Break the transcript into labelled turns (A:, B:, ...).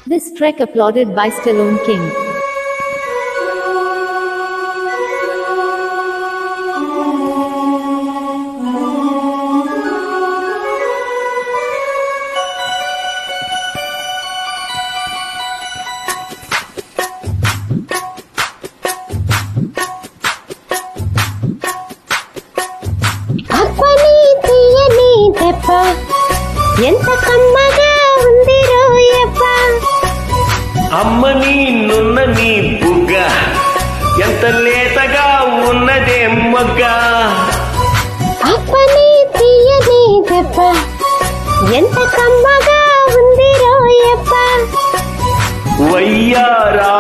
A: This trek applauded by Stallone King.
B: అప్పని తీయని దెబ్బ ఎంత కమ్మగా ఉంది రోయప్ప
C: అమ్మని నున్నని బుగ్గ ఎంత లేతగా ఉన్నదే మొగ్గ
B: అప్పని తీయని దెబ్బ ఎంత కమ్మగా ఉంది రోయప్ప
C: వయ్యారా